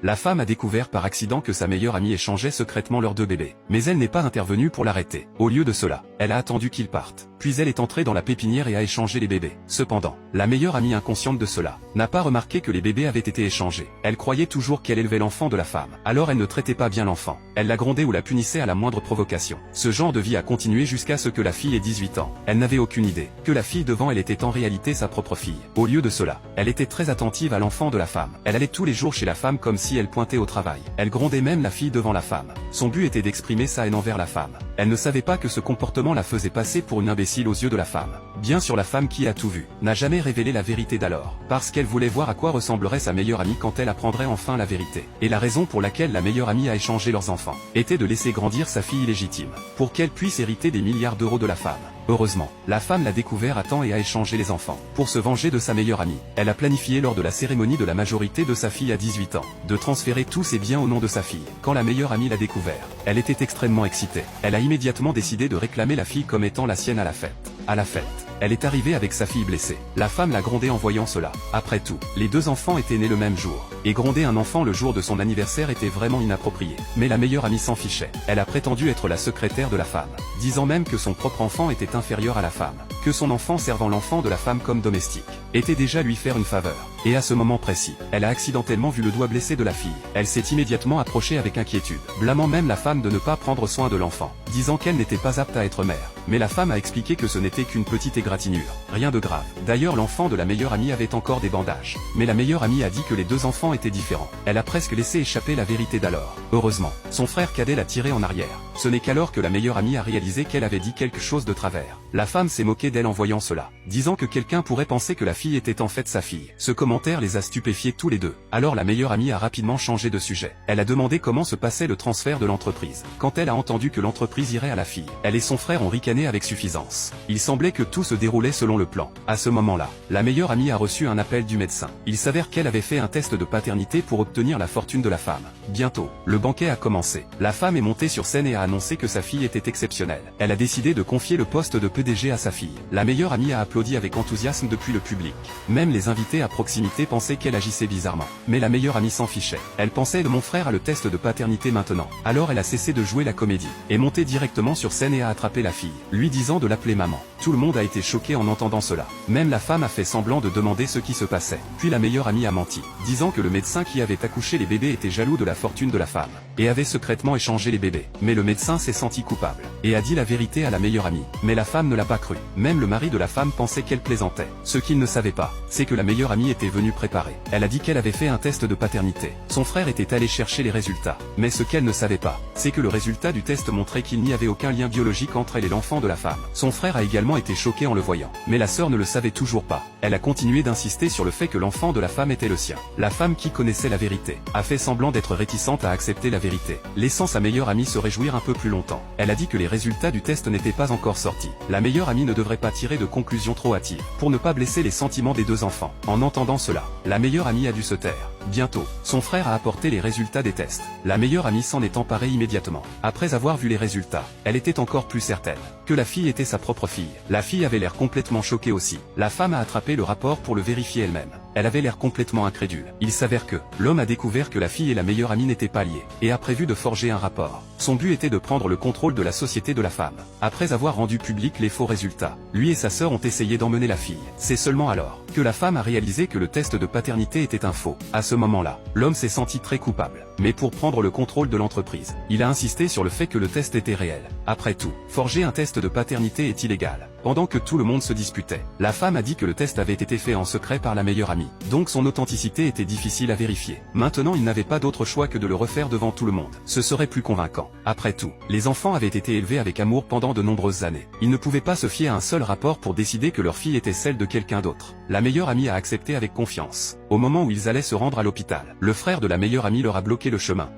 La femme a découvert par accident que sa meilleure amie échangeait secrètement leurs deux bébés. Mais elle n'est pas intervenue pour l'arrêter. Au lieu de cela, elle a attendu qu'ils partent. Puis elle est entrée dans la pépinière et a échangé les bébés. Cependant, la meilleure amie inconsciente de cela n'a pas remarqué que les bébés avaient été échangés. Elle croyait toujours qu'elle élevait l'enfant de la femme. Alors elle ne traitait pas bien l'enfant. Elle la grondait ou la punissait à la moindre provocation. Ce genre de vie a continué jusqu'à ce que la fille ait 18 ans. Elle n'avait aucune idée que la fille devant elle était en réalité sa propre fille. Au lieu de cela, elle était très attentive à l'enfant de la femme. Elle allait tous les jours chez la femme comme si elle pointait au travail. Elle grondait même la fille devant la femme. Son but était d'exprimer sa haine envers la femme. Elle ne savait pas que ce comportement la faisait passer pour une imbécile aux yeux de la femme. Bien sûr, la femme qui a tout vu n'a jamais révélé la vérité d'alors, parce qu'elle voulait voir à quoi ressemblerait sa meilleure amie quand elle apprendrait enfin la vérité. Et la raison pour laquelle la meilleure amie a échangé leurs enfants était de laisser grandir sa fille illégitime, pour qu'elle puisse hériter des milliards d'euros de la femme. Heureusement, la femme l'a découvert à temps et a échangé les enfants. Pour se venger de sa meilleure amie, elle a planifié lors de la cérémonie de la majorité de sa fille à 18 ans, de transférer tous ses biens au nom de sa fille. Quand la meilleure amie l'a découvert, elle était extrêmement excitée. Elle a immédiatement décidé de réclamer la fille comme étant la sienne à la fête. À la fête, elle est arrivée avec sa fille blessée. La femme l'a grondée en voyant cela. Après tout, les deux enfants étaient nés le même jour. Et gronder un enfant le jour de son anniversaire était vraiment inapproprié. Mais la meilleure amie s'en fichait. Elle a prétendu être la secrétaire de la femme, disant même que son propre enfant était inférieur à la femme, que son enfant servant l'enfant de la femme comme domestique était déjà lui faire une faveur. Et à ce moment précis, elle a accidentellement vu le doigt blessé de la fille. Elle s'est immédiatement approchée avec inquiétude, blâmant même la femme de ne pas prendre soin de l'enfant, disant qu'elle n'était pas apte à être mère. Mais la femme a expliqué que ce n'était qu'une petite égratignure, rien de grave. D'ailleurs, l'enfant de la meilleure amie avait encore des bandages. Mais la meilleure amie a dit que les deux enfants étaient différents. Elle a presque laissé échapper la vérité d'alors. Heureusement, son frère cadet l'a tiré en arrière. Ce n'est qu'alors que la meilleure amie a réalisé qu'elle avait dit quelque chose de travers. La femme s'est moquée d'elle en voyant cela, disant que quelqu'un pourrait penser que la fille était en fait sa fille. Ce commentaire les a stupéfiés tous les deux. Alors la meilleure amie a rapidement changé de sujet. Elle a demandé comment se passait le transfert de l'entreprise. Quand elle a entendu que l'entreprise irait à la fille, elle et son frère ont ricané avec suffisance. Il semblait que tout se déroulait selon le plan. À ce moment-là, la meilleure amie a reçu un appel du médecin. Il s'avère qu'elle avait fait un test de paternité pour obtenir la fortune de la femme. Bientôt, le banquet a commencé. La femme est montée sur scène et a annoncé que sa fille était exceptionnelle. Elle a décidé de confier le poste de PDG à sa fille. La meilleure amie a applaudi avec enthousiasme depuis le public. Même les invités à proximité pensaient qu'elle agissait bizarrement. Mais la meilleure amie s'en fichait. Elle pensait de mon frère a le test de paternité maintenant. Alors elle a cessé de jouer la comédie, est montée directement sur scène et a attrapé la fille, lui disant de l'appeler maman. Tout le monde a été choqué en entendant cela. Même la femme a fait semblant de demander ce qui se passait. Puis la meilleure amie a menti, disant que le médecin qui avait accouché les bébés était jaloux de la fortune de la femme, et avait secrètement échangé les bébés. Mais le médecin s'est senti coupable, et a dit la vérité à la meilleure amie. Mais la femme ne l'a pas cru. Même le mari de la femme pensait qu'elle plaisantait. Ce qu'il ne savait pas, c'est que la meilleure amie était venue préparer. Elle a dit qu'elle avait fait un test de paternité. Son frère était allé chercher les résultats. Mais ce qu'elle ne savait pas, c'est que le résultat du test montrait qu'il n'y avait aucun lien biologique entre elle et l'enfant de la femme. Son frère a également été choqué en le voyant. Mais la sœur ne le savait toujours pas. Elle a continué d'insister sur le fait que l'enfant de la femme était le sien. La femme qui connaissait la vérité a fait semblant d'être réticente à accepter la vérité, laissant sa meilleure amie se réjouir un peu plus longtemps. Elle a dit que les résultats du test n'étaient pas encore sortis. La meilleure amie ne devrait pas tirer de conclusions trop hâtives, pour ne pas blesser les sentiments des deux enfants. En entendant cela, la meilleure amie a dû se taire. Bientôt, son frère a apporté les résultats des tests. La meilleure amie s'en est emparée immédiatement. Après avoir vu les résultats, elle était encore plus certaine que la fille était sa propre fille. La fille avait l'air complètement choquée aussi. La femme a attrapé le rapport pour le vérifier elle-même. Elle avait l'air complètement incrédule. Il s'avère que l'homme a découvert que la fille et la meilleure amie n'étaient pas liées, et a prévu de forger un rapport. Son but était de prendre le contrôle de la société de la femme. Après avoir rendu public les faux résultats, lui et sa sœur ont essayé d'emmener la fille. C'est seulement alors que la femme a réalisé que le test de paternité était un faux. À ce moment-là, l'homme s'est senti très coupable. Mais pour prendre le contrôle de l'entreprise, il a insisté sur le fait que le test était réel. Après tout, forger un test de paternité est illégal. Pendant que tout le monde se disputait, la femme a dit que le test avait été fait en secret par la meilleure amie. Donc son authenticité était difficile à vérifier. Maintenant, il n'avait pas d'autre choix que de le refaire devant tout le monde. Ce serait plus convaincant. Après tout, les enfants avaient été élevés avec amour pendant de nombreuses années. Ils ne pouvaient pas se fier à un seul rapport pour décider que leur fille était celle de quelqu'un d'autre. La meilleure amie a accepté avec confiance. Au moment où ils allaient se rendre à l'hôpital, le frère de la meilleure amie leur a bloqué le chemin,